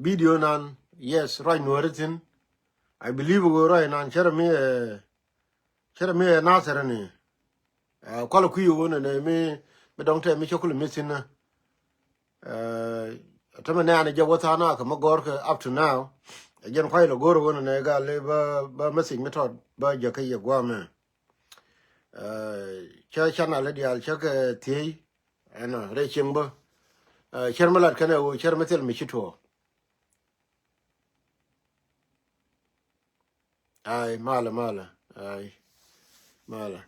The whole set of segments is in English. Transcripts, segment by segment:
video nan yes right no written I believe go right nan chere me nasere ni kwala ku yo ne me don't tell me chokul missing tama ne ana je wata na ka magor ka up to now again kwai lo goro wona ne ga le ba message method ba je kai ya gwa me cha chana le dial cha ka ti ana re ching ba cher malat kana wo cher metel mi chito ai mala ai mala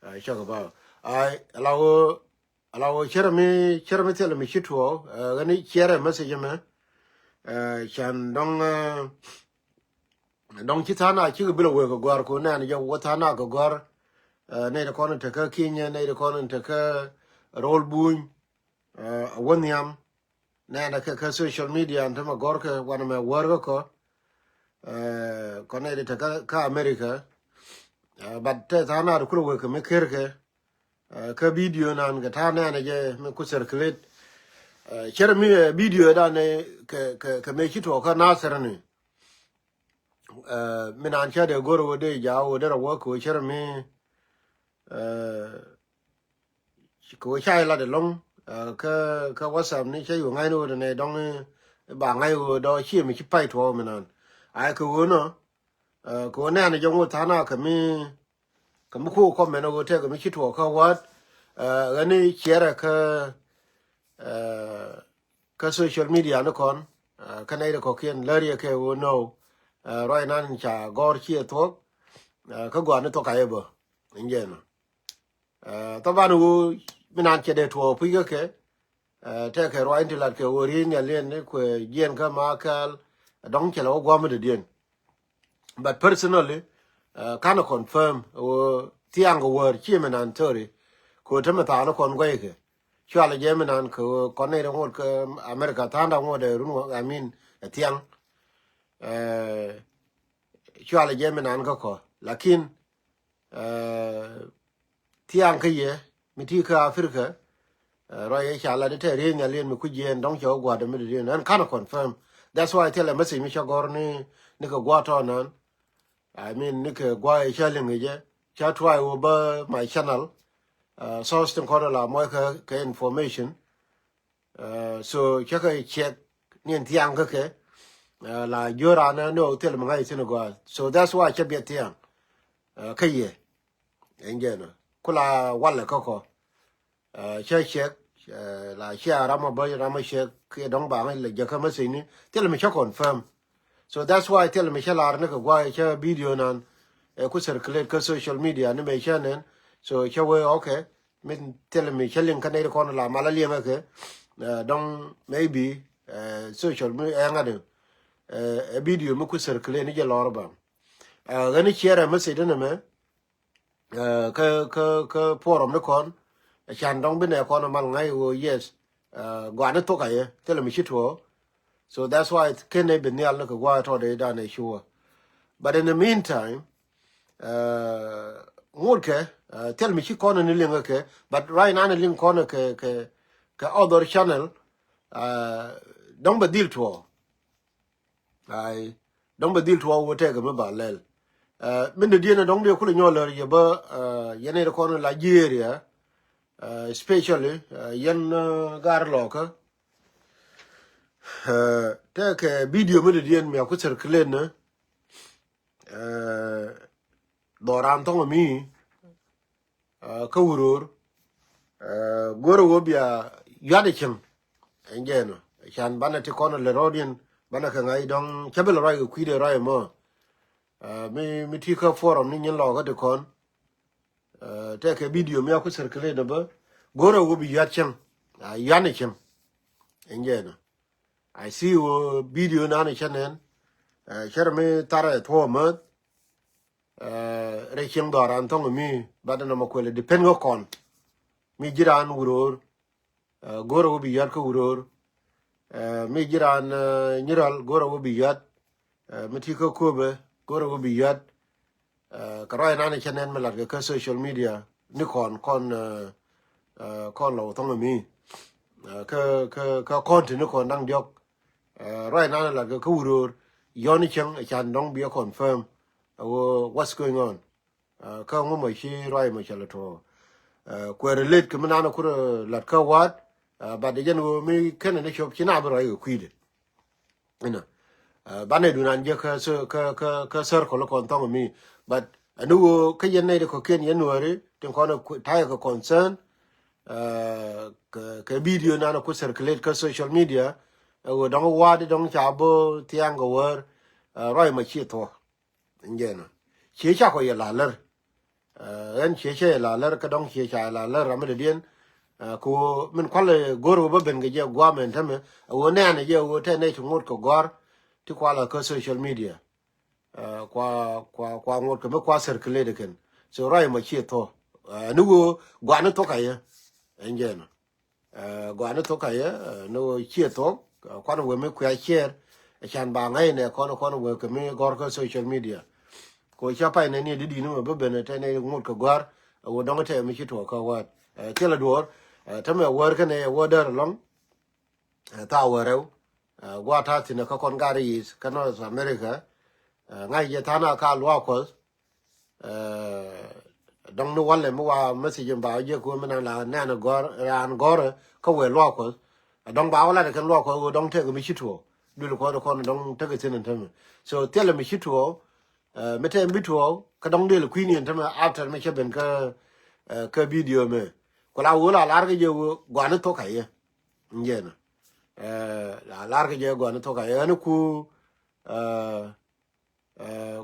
ai cha ka ba ai alawo cher metel mi chito gani cher message me chan dong chitana chi bilo we ko gwar ko na ya watana ko gwar ne da kono ta ka kinya ne da kono ta ka rol buñ wonyam ne da ka social media anta ma gor ka wana me war ko ne da ta ka America but ta na ko we ko me kerke ka video nan ga ta na ne je me ku circulate cher mi video da ne ka me chito ka nasar ne minan cha de goro de ja o de ro ko cher mi ko chai la de long ka WhatsApp ni che yu ngai no de ne dong ba ngai o do chi mi chi pai tho minan ai ko no ko ne ne jong ta na ka mi ko ko me no te ka mi chi tho ka wat ga ni cher ka social media no kon ka nei ko kien la ri ke o no right nan cha gor chi to ka gwa ne to ka ebo nge no to ba no minan che de to pi ke te ke right ti la ke o ri nya len ne ko yen ka ma kal dong che lo gwa me de dien but personally kana confirm o tiang go wor chi minan tori ko te ma ta no kon gwe ke chwa je minan ko kon ne ro ko America ta nda ngo de ru I mean tiang chwa je minan ko lakin tiang ke ye mi ti ka Africa ro ye cha la de te re nya len mi ku je dong cho gwa de mi de nan kana confirm that's why I tell a message mi cha gor ni ko gwa to nan I mean ni ko gwa e cha len je cha try over my channel so stem ko la mo ka information so cha ka check ni tiang ke la yora na no tell ma ngai sin gwa so that's why cha be tiang ke ye engena kula wala ko che check la cha rama ba rama che ke dong ba ngai le ja ka ma sin ni tell me cha confirm so that's why tell me cha la ne ko gwa cha video nan ku circulate ka social media ni me cha nen so cha we okay min tell me cha link ka ne ko la mala li ma ke dong maybe social media ngade video mu ku circulate ni je lor ba gani share message ne me ka forum ne kon chan dong bin ne kon mal ngai wo yes gwa ne to ka ye tell me chito so that's why can ne bin yal ko gwa to de da ne sure but in the meantime ngorke tell me chi kon ne linga ke but right now ne link kon ke other channel dong ba deal to ai dong ba deal to wo te ga ba lel min de dien dong de ku le nyol ye ba yene ko no Nigeria especially yen gar loka te ke video min de dien me ku circulate ne doran to mi ka wurur goro wo bia yade chem engeno chan bana ti kono le rodien bana ka ngai dong chabel rai ku ide rai mo mi ti ka forum ni nyen lo ga de kon te ke video mi ku circulate de ba goro wo bi yachem yane chem engeno I see you video na ne chanen cherme tare to mo re chem doran to mi badana ma ko le depend go kon mi jiran wuror goro wo bi yar ko wuror mi jiran nyiral goro wo bi yat mi ti ko be goro wo bi yat ka rai na ne chanen melar ka social media ni kon lo to mi ka kon ti ni kon dang jok right now la ga kuro yoni chang chan dong be confirm what's going on ka ngo mo shi roi mo chala to ko relate ke mana ko la ka wat ba de jen mi ken ne shop china bro yo kwide ina ba ne dunan je ka sir ko ko tong mi but anu ka yen ne ko ken yen wore tin ko na ta ko concern ka video na ko circulate ka social media wo dong wa de dong cha bo tiang go wer roi ma chi to ngena chi cha ko ye la ler en chi che la ler ka dong chi cha la ler ram de dien ko min kwale goro ba ben ge je gwa men tame wo ne ne je wo te ne chu ngot ko gor ti kwala ka social media kwa ngot ko ba kwa circulate ken so roi ma chi to nu wo gwa na to ka ye ngena gwa na to ka ye no chi to kwa no we me kwa share chan ba ngai ne ko we ke me gor ko social media ko cha pa ne ni di no be ne te ne ngut ko gor wo dong te me chi to ko wa che la dor ta me wor ke ne wo der long ta wo re gwa ta tin ka kon gari is ka no America ngai ye ta na ka lo ko dong no wale mo wa message ba ye ko me na la na na gor ran gor ko we lo ko dong ba wala ne kan lo ko dong te ko me chi to du ko dong te ke tin tem so tele me chi to mete mbito ka dong de queen en tama after me cheben ka video me ko la wala larga je gwana to kaye ngena la larga je gwana to kaye ne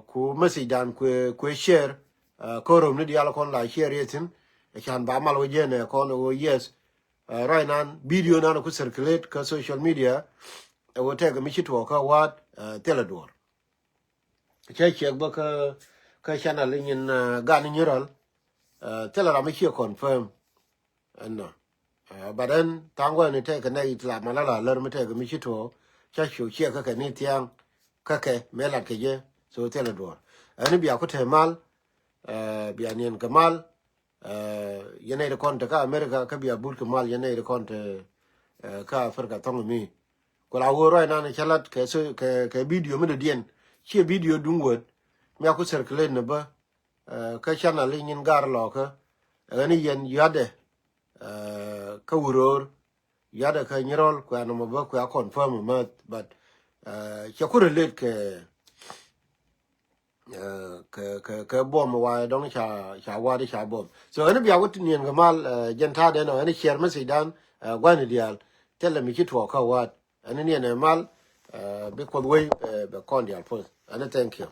ku message dan ku share ko rom ne diala kon la share yetin e kan ba mal waje ne kon wo yes right now video na ku circulate ka social media e wo te ga mi chito ka wat teledor che ba ka channel in gan neural telara mi che confirm no but then tangwa ni te ka nei tla malala ler mi te ga mi chito cha shu che ka ni tiang ka ke mela ke je so teledor ani bia ko te mal bia nien ka mal yene de kon ka America ka bia bul ka mal yene de kon ka Africa tong mi ko la wo right now ni chalat ke so ke video mi de dien che video dungwot mi aku circulate ne ba ka channel in gar lo ka ani yen yade ka uror yade ka nyirol ko no ba ko confirm ma but che ku relate ke bom wa dong cha wa de cha bom so ani bi aku tin ga mal jenta de no ani share message dan gwani dial tell me ki to ka wa ani ne mal be ko we be kon dial post and thank you